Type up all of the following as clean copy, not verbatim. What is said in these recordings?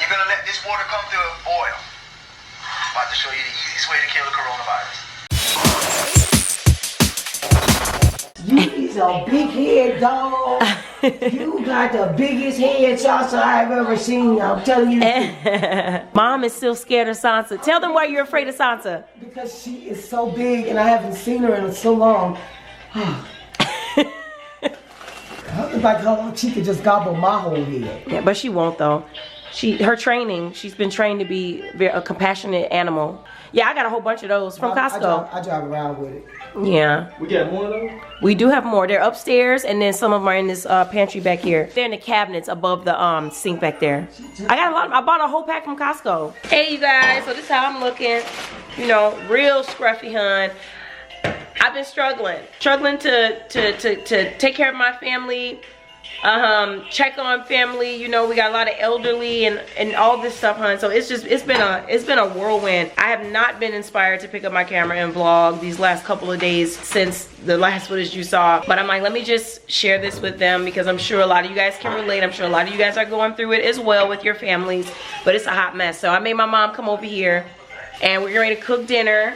you're gonna let this water come to a boil. I'm about to show you the easiest way to kill the coronavirus. You is a big head dog. You got the biggest head salsa I've ever seen. I'm telling you. Mom is still scared of Sansa. Tell them why you're afraid of Sansa. Because she is so big and I haven't seen her in so long. It's like how long she could just gobble my whole head. Yeah, but she won't though. Her training, she's been trained to be a compassionate animal. Yeah, I got a whole bunch of those from Costco. I drive around with it. Yeah. We got more of those? We do have more. They're upstairs, and then some of them are in this pantry back here. They're in the cabinets above the sink back there. I got a lot. I bought a whole pack from Costco. Hey, you guys. So this is how I'm looking. You know, real scruffy, hun. I've been struggling to take care of my family. Check on family. You know, we got a lot of elderly and all this stuff, hun. So it's been a whirlwind. I have not been inspired to pick up my camera and vlog these last couple of days since the last footage you saw. But I'm like, let me just share this with them because I'm sure a lot of you guys can relate. I'm sure a lot of you guys are going through it as well with your families. But it's a hot mess. So I made my mom come over here and we're ready to cook dinner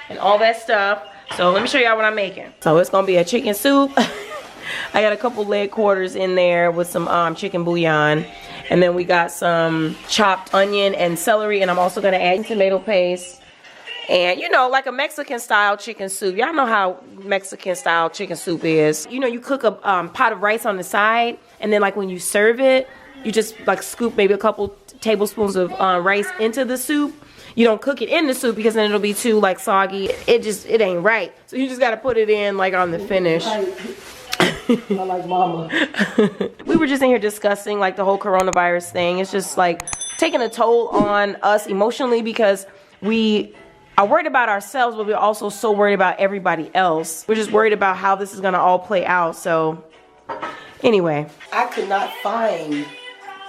and all that stuff. So let me show y'all what I'm making. So it's gonna be a chicken soup. I got a couple leg quarters in there with some chicken bouillon. And then we got some chopped onion and celery. And I'm also going to add tomato paste. And, you know, like a Mexican style chicken soup. Y'all know how Mexican style chicken soup is. You know, you cook a pot of rice on the side. And then like when you serve it, you just like scoop maybe a couple tablespoons of rice into the soup. You don't cook it in the soup because then it'll be too like soggy. It ain't right. So you just got to put it in like on the finish. I like mama. We were just in here discussing like the whole coronavirus thing. It's just like taking a toll on us emotionally because we are worried about ourselves, but we're also so worried about everybody else. We're just worried about how this is gonna all play out. So anyway, I could not find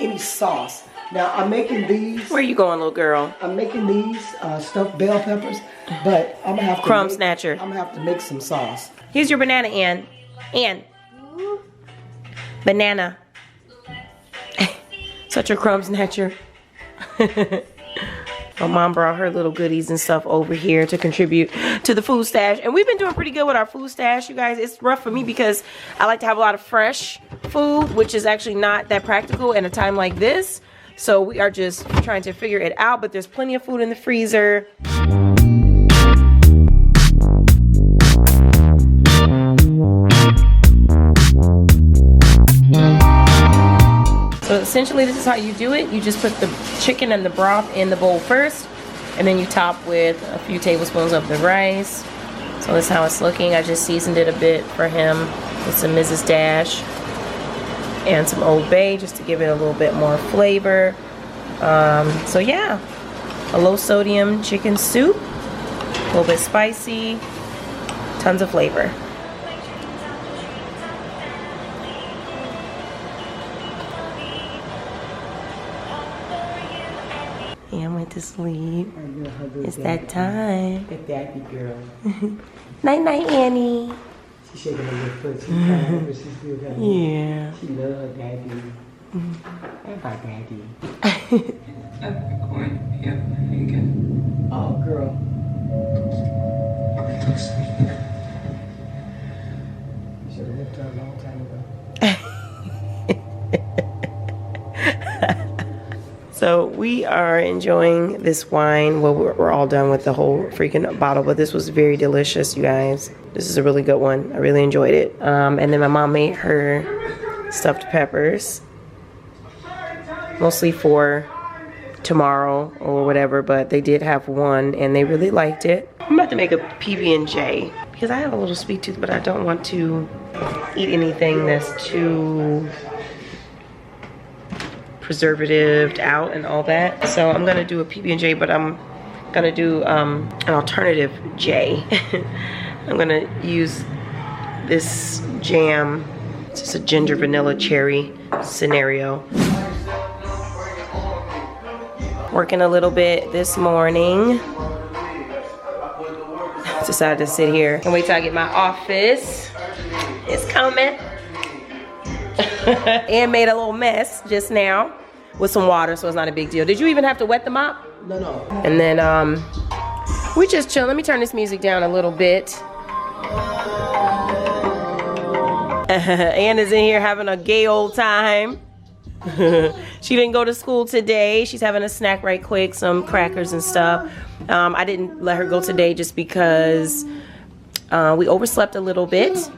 any sauce. Now I'm making these. Where you going, little girl? I'm making these stuffed bell peppers, but I'm gonna have to crumb snatcher. I'm gonna have to make some sauce. Here's your banana, Ann. Ann. Banana. Such a crumb snatcher. My mom brought her little goodies and stuff over here to contribute to the food stash. And we've been doing pretty good with our food stash, you guys. It's rough for me because I like to have a lot of fresh food, which is actually not that practical in a time like this. So we are just trying to figure it out, but there's plenty of food in the freezer. So essentially this is how you do it. You just put the chicken and the broth in the bowl first, and then you top with a few tablespoons of the rice. So that's how it's looking. I just seasoned it a bit for him with some Mrs. Dash and some Old Bay just to give it a little bit more flavor. So yeah, a low sodium chicken soup, a little bit spicy, tons of flavor. Ann went to sleep. It's that time. That daddy girl. Night night, Annie. She's shaking her little foot. She's crying, but she's still got me. Yeah. She loves her daddy. That's my daddy. Oh, girl. You should have looked her a long time ago. So we are enjoying this wine. Well, we're all done with the whole freaking bottle, but this was very delicious, you guys. This is a really good one. I really enjoyed it. And then my mom made her stuffed peppers, mostly for tomorrow or whatever, but they did have one and they really liked it. I'm about to make a PB&J because I have a little sweet tooth, but I don't want to eat anything that's too preservative out and all that. So I'm gonna do a PB&J, but I'm gonna do an alternative J. I'm gonna use this jam. It's just a ginger vanilla cherry scenario. Working a little bit this morning. Decided to sit here and wait till I get my office. It's coming. And made a little mess just now. with some water, so it's not a big deal. Did you even have to wet the mop? No. And then we just chill. Let me turn this music down a little bit. Anna's in here having a gay old time. She didn't go to school today. She's having a snack right quick, some crackers and stuff. I didn't let her go today just because we overslept a little bit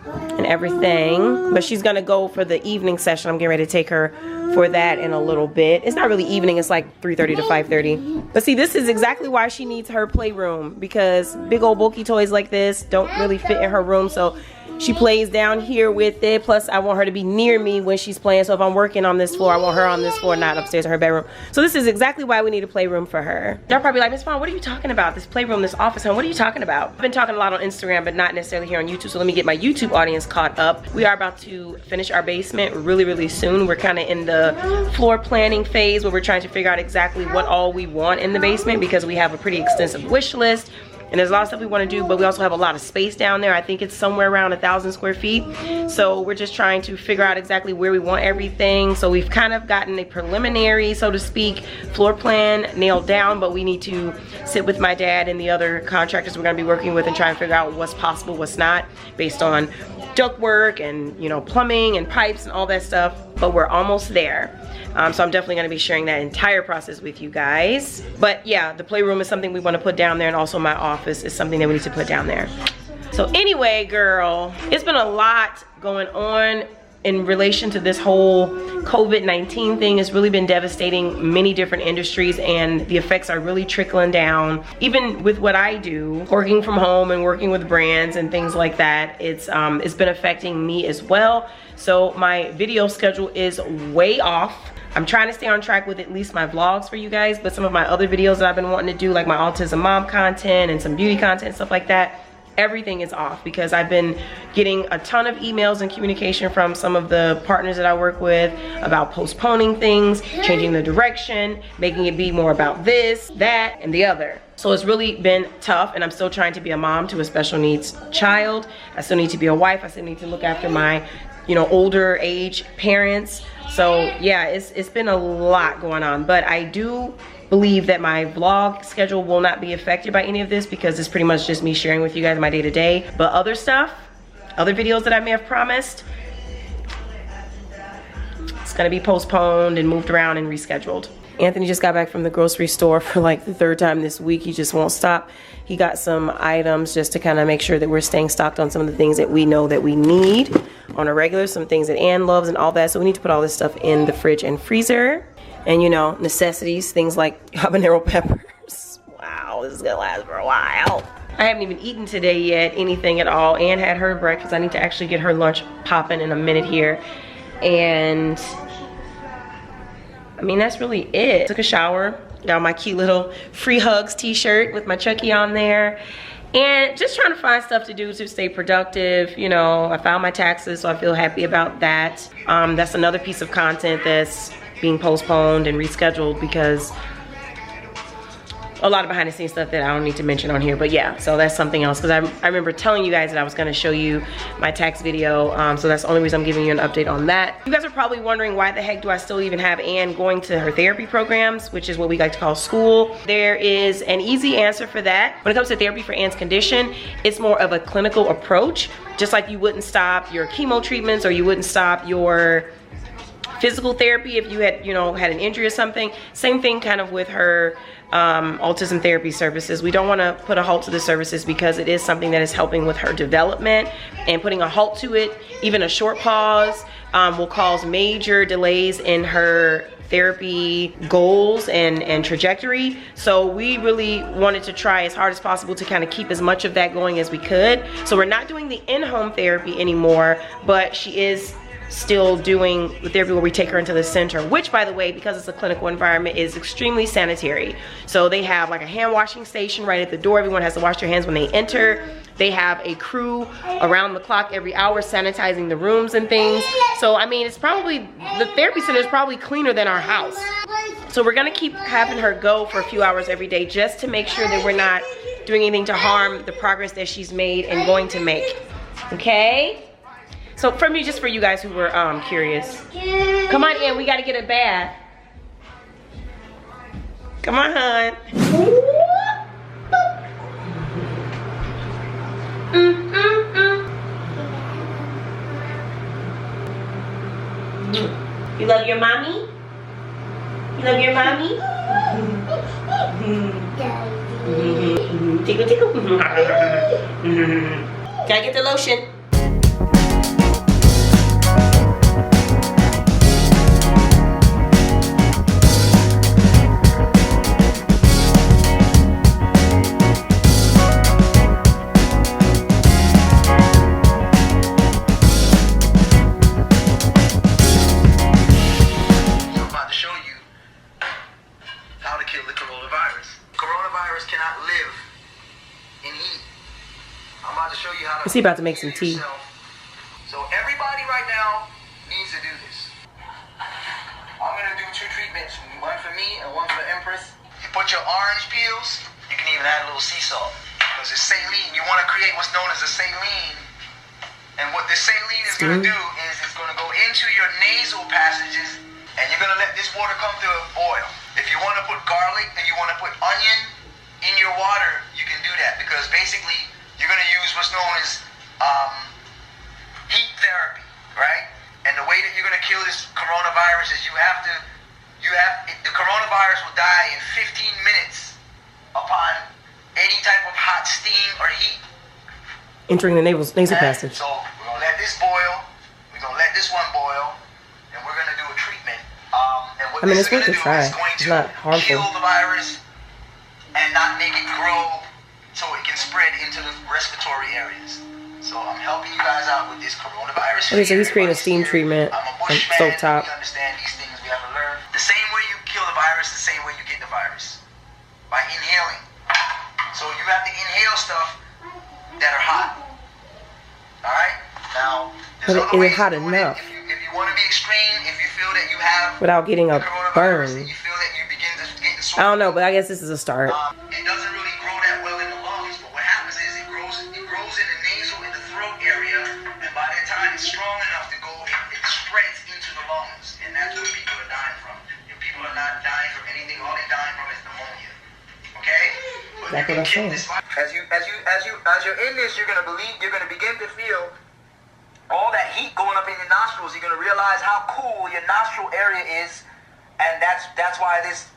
and everything. But she's gonna go for the evening session. I'm getting ready to take her for that in a little bit. It's not really evening, it's like 3:30 to 5:30. But see, this is exactly why she needs her playroom, because big old bulky toys like this don't really fit in her room. So she plays down here with it. Plus, I want her to be near me when she's playing. So if I'm working on this floor, I want her on this floor, not upstairs in her bedroom. So this is exactly why we need a playroom for her. Y'all probably like, Miss Vaughn, what are you talking about? This playroom, this office home, what are you talking about? I've been talking a lot on Instagram, but not necessarily here on YouTube. So let me get my YouTube audience caught up. We are about to finish our basement really, really soon. We're kind of in the floor planning phase where we're trying to figure out exactly what all we want in the basement, because we have a pretty extensive wish list. And there's a lot of stuff we want to do, but we also have a lot of space down there. I think it's somewhere around 1,000 square feet. So we're just trying to figure out exactly where we want everything. So we've kind of gotten a preliminary, so to speak, floor plan nailed down, but we need to sit with my dad and the other contractors we're going to be working with and try and figure out what's possible, what's not, based on ductwork and, you know, plumbing and pipes and all that stuff. But we're almost there. So I'm definitely going to be sharing that entire process with you guys. But yeah, the playroom is something we want to put down there, and also my office is something that we need to put down there. So anyway, girl, it's been a lot going on in relation to this whole COVID-19 thing. It's really been devastating many different industries, and the effects are really trickling down. Even with what I do, working from home and working with brands and things like that, it's been affecting me as well. So my video schedule is way off. I'm trying to stay on track with at least my vlogs for you guys, but some of my other videos that I've been wanting to do, like my autism mom content and some beauty content and stuff like that, everything is off because I've been getting a ton of emails and communication from some of the partners that I work with about postponing things, changing the direction, making it be more about this, that, and the other. So it's really been tough, and I'm still trying to be a mom to a special needs child. I still need to be a wife. I still need to look after my, you know, older age parents. So yeah, it's been a lot going on, but I do believe that my vlog schedule will not be affected by any of this, because it's pretty much just me sharing with you guys my day-to-day. But other stuff, other videos that I may have promised, it's gonna be postponed and moved around and rescheduled. Anthony just got back from the grocery store for like the 3rd time this week. He just won't stop. He got some items just to kind of make sure that we're staying stocked on some of the things that we know that we need on a regular, some things that Ann loves and all that. So we need to put all this stuff in the fridge and freezer. And you know, necessities, things like habanero peppers. Wow, this is gonna last for a while. I haven't even eaten today yet, anything at all. Ann had her breakfast. I need to actually get her lunch popping in a minute here. And I mean, that's really it. Took a shower, got my cute little Free Hugs t-shirt with my Chucky on there. And just trying to find stuff to do to stay productive. You know, I filed my taxes, so I feel happy about that. That's another piece of content that's being postponed and rescheduled because a lot of behind the scenes stuff that I don't need to mention on here. But yeah, so that's something else, because I remember telling you guys that I was going to show you my tax video. So that's the only reason I'm giving you an update on that. You guys are probably wondering, why the heck do I still even have Ann going to her therapy programs, which is what we like to call school. There is an easy answer for that. When it comes to therapy for Ann's condition, it's more of a clinical approach. Just like you wouldn't stop your chemo treatments, or you wouldn't stop your physical therapy if you had, you know, had an injury or something. Same thing kind of with her autism therapy services. We don't want to put a halt to the services because it is something that is helping with her development, and putting a halt to it, even a short pause, will cause major delays in her therapy goals and trajectory. So we really wanted to try as hard as possible to kind of keep as much of that going as we could. So we're not doing the in-home therapy anymore, but she is still doing the therapy where we take her into the center, which, by the way, because it's a clinical environment, is extremely sanitary. So they have like a hand washing station right at the door. Everyone has to wash their hands when they enter. They have a crew around the clock every hour sanitizing the rooms and things. So I mean, it's probably, the therapy center is probably cleaner than our house. So we're gonna keep having her go for a few hours every day, just to make sure that we're not doing anything to harm the progress that she's made and going to make. Okay? So just for you guys who were curious. Come on in, we gotta get a bath. Come on, hon. You love your mommy? You love your mommy? Tickle, tickle. Can I get the lotion? Is he about to make some tea? So everybody right now needs to do this. I'm gonna do 2 treatments, one for me and one for Empress. You put your orange peels, you can even add a little sea salt. Because it's saline, you wanna create what's known as a saline. And what this saline is gonna do is it's gonna go into your nasal passages and you're gonna let this water come to a boil. If you wanna put garlic and you wanna put onion in your water, you can do that because basically you're gonna use what's known as heat therapy, right? And the way that you're gonna kill this coronavirus is the coronavirus will die in 15 minutes upon any type of hot steam or heat. Entering the nasal passage. So we're gonna let this boil, we're gonna let this one boil, and we're gonna do a treatment. And what I mean, this it's worth a is try. going It's to not harmful. kill the virus and not make it grow so it can spread into the respiratory areas. So I'm helping you guys out with this coronavirus. Okay, so he's creating a steam treatment I'm a on bushman. stovetop. We understand these things. We have to learn. The same way you kill the virus, the same way you get the virus. By inhaling. So you have to inhale stuff that are hot. Alright? Now, there's But other is ways it hot to do enough? If you want to be extreme, if you feel that you have Without getting a the coronavirus burn. and you feel that you begin to get I don't know, but I guess this is a start. it doesn't really grow that well in the lungs, but what happens is it grows in the nasal, in the throat area, and by the time it's strong enough to go, it spreads into the lungs, and that's what people are dying from. If people are not dying from anything, all they're dying from is pneumonia. Okay? But That's what I'm saying. As you're in this, you're gonna begin to feel all that heat going up in your nostrils. You're gonna realize how cool your nostril area is, and that's why this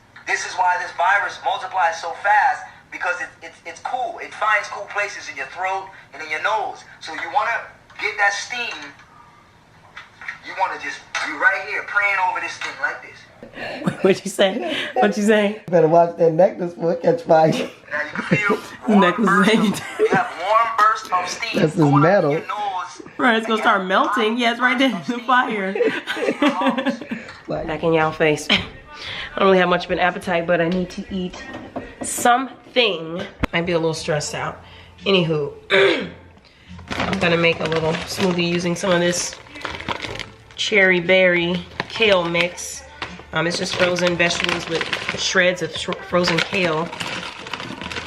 is why this virus multiplies so fast, because it's cool. It finds cool places in your throat and in your nose. So you wanna get that steam. You wanna just be right here praying over this thing like this. What'd you say? What'd you say? You better watch that necklace before it catch fire. Now you can feel The necklace is hanging. you have warm bursts of steam This is going metal. up in your nose. Right, it's gonna start melting. Yeah, it's right there in the fire. Back in y'all face. I don't really have much of an appetite, but I need to eat something. Might be a little stressed out. Anywho, I'm gonna make a little smoothie using some of this cherry berry kale mix. It's just frozen vegetables with shreds of frozen kale.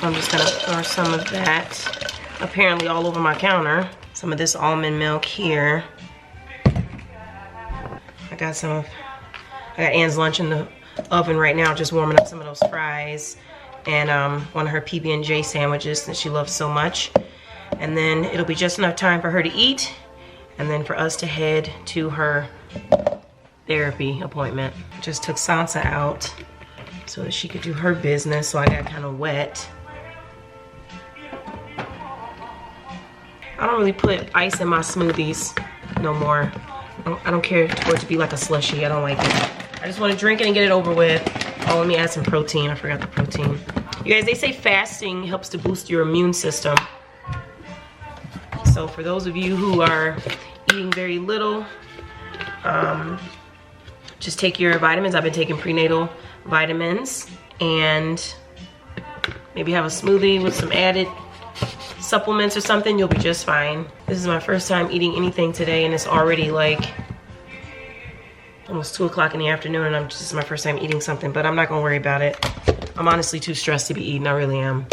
I'm just gonna pour some of that apparently all over my counter. Some of this almond milk here. I got Ann's lunch in the oven right now, just warming up some of those fries and one of her PB&J sandwiches that she loves so much. And then it'll be just enough time for her to eat and then for us to head to her therapy appointment. Just took Sansa out so that she could do her business, so I got kind of wet. I don't really put ice in my smoothies no more. I don't care for it to be like a slushie. I don't like it. I just want to drink it and get it over with. Oh, let me add some protein. I forgot the protein. You guys, they say fasting helps to boost your immune system. So for those of you who are eating very little, just take your vitamins. I've been taking prenatal vitamins and maybe have a smoothie with some added supplements or something. You'll be just fine. This is my first time eating anything today, and it's already like almost 2 o'clock in the afternoon, and this is my first time eating something, but I'm not gonna worry about it. I'm honestly too stressed to be eating. I really am.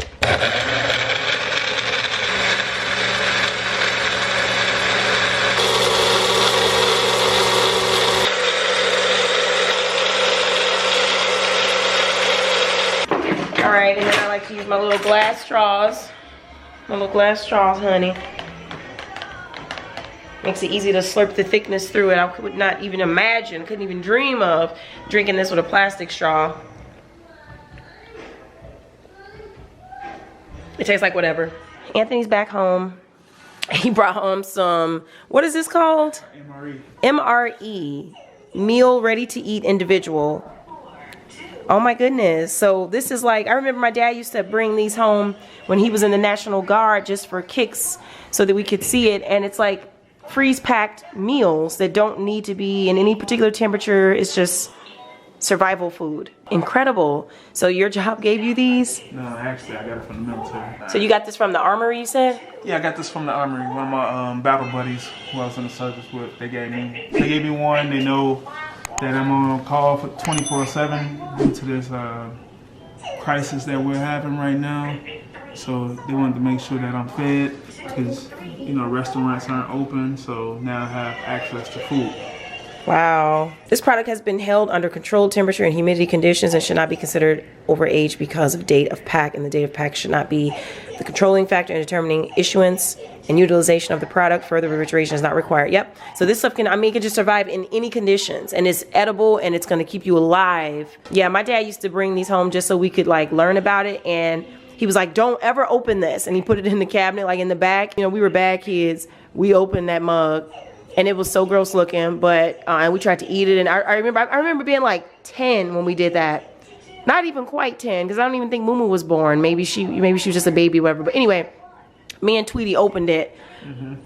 right, and then I like to use my little glass straws. My little glass straws, honey. Makes it easy to slurp the thickness through it. I could not even imagine, couldn't even dream of drinking this with a plastic straw. It tastes like whatever. Anthony's back home. He brought home some, what is this called? MRE. MRE, meal ready to eat individual. Oh my goodness. So this is like, I remember my dad used to bring these home when he was in the National Guard just for kicks so that we could see it. And it's like freeze packed meals that don't need to be in any particular temperature. It's just survival food. Incredible. So your job gave you these? No, actually I got it from the military. So you got this from the armory, you said? Yeah, I got this from the armory. One of my battle buddies who I was in the service with, they gave me one. They know that I'm on call for 24/7 due to this crisis that we're having right now. So they wanted to make sure that I'm fed because, you know, restaurants aren't open. So now I have access to food. Wow. This product has been held under controlled temperature and humidity conditions and should not be considered overaged because of date of pack, and the date of pack should not be the controlling factor in determining issuance and utilization of the product. Further refrigeration is not required. Yep. So this stuff can, I mean, it can just survive in any conditions, and it's edible and it's going to keep you alive. Yeah, my dad used to bring these home just so we could like learn about it, and he was like, don't ever open this. And he put it in the cabinet, like in the back. You know, we were bad kids. We opened that mug. And it was so gross looking, but and we tried to eat it. And I remember being like 10 when we did that. Not even quite 10, because I don't even think Mumu was born. Maybe she was just a baby, whatever. But anyway, me and Tweety opened it,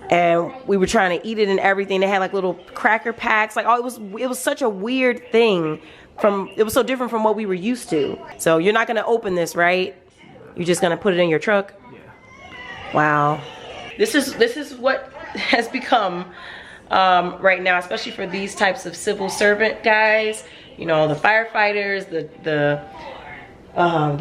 and we were trying to eat it and everything. They had like little cracker packs. Like, oh, it was such a weird thing. It was so different from what we were used to. So you're not gonna open this, right? You're just gonna put it in your truck. Yeah. Wow. This is what has become. Right now, especially for these types of civil servant guys, you know, the firefighters, the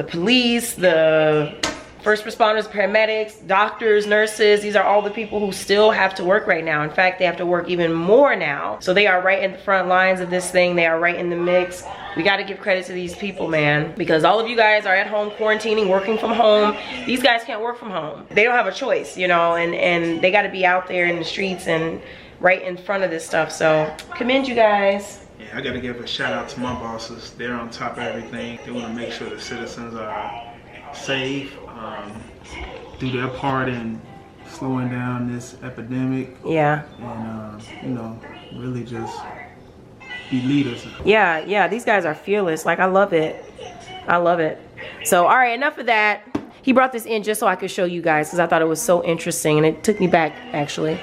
police, the first responders, paramedics, doctors, nurses. These are all the people who still have to work right now. In fact, they have to work even more now. So they are right in the front lines of this thing. They are right in the mix. We got to give credit to these people, man, because all of you guys are at home quarantining, working from home. These guys can't work from home. They don't have a choice, you know, and they got to be out there in the streets and right in front of this stuff. So commend you guys. Yeah, I gotta give a shout out to my bosses. They're on top of everything. They want to make sure the citizens are safe, do their part in slowing down this epidemic. Yeah. And you know, really just be leaders. Yeah, these guys are fearless. Like, I love it. I love it. So all right, enough of that. He brought this in just so I could show you guys because I thought it was so interesting, and it took me back actually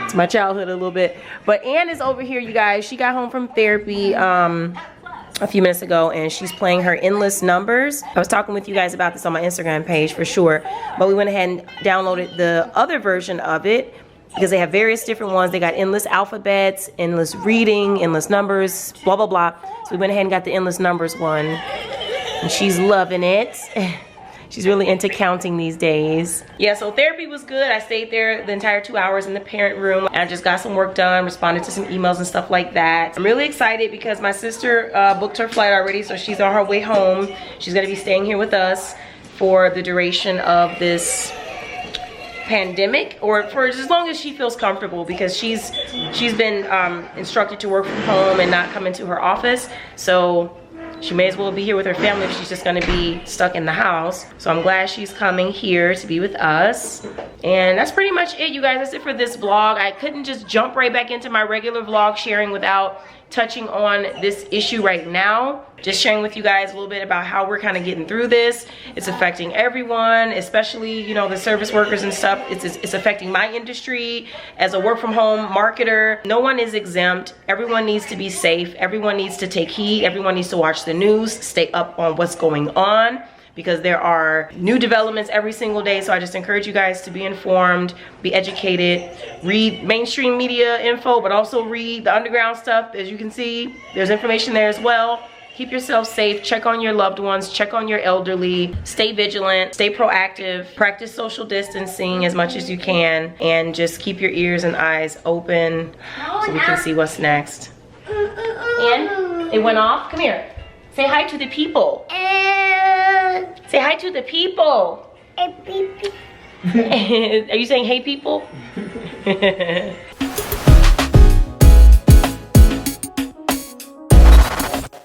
to my childhood a little bit. But Ann is over here, you guys. She got home from therapy a few minutes ago, and she's playing her endless numbers. I was talking with you guys about this on my Instagram page for sure, but we went ahead and downloaded the other version of it because they have various different ones. They got endless alphabets, endless reading, endless numbers, blah blah blah. So we went ahead and got the endless numbers one, and she's loving it. She's really into counting these days. Yeah, so therapy was good. I stayed there the entire 2 hours in the parent room. And I just got some work done, responded to some emails and stuff like that. I'm really excited because my sister booked her flight already, so she's on her way home. She's gonna be staying here with us for the duration of this pandemic, or for as long as she feels comfortable, because she's been instructed to work from home and not come into her office. So she may as well be here with her family if she's just gonna be stuck in the house. So I'm glad she's coming here to be with us. And that's pretty much it, you guys. That's it for this vlog. I couldn't just jump right back into my regular vlog sharing without touching on this issue right now. Just sharing with you guys a little bit about how we're kind of getting through this. It's affecting everyone, especially, you know, the service workers and stuff. It's affecting my industry as a work from home marketer. No one is exempt. Everyone needs to be safe. Everyone needs to take heed. Everyone needs to watch the news, stay up on what's going on, because there are new developments every single day. So I just encourage you guys to be informed, be educated, read mainstream media info, but also read the underground stuff. As you can see, there's information there as well. Keep yourself safe, check on your loved ones, check on your elderly, stay vigilant, stay proactive, practice social distancing as much as you can, and just keep your ears and eyes open so we can see what's next. And it went off, come here. Say hi to the people. Say hi to the people. Hey, people. Are you saying hey people?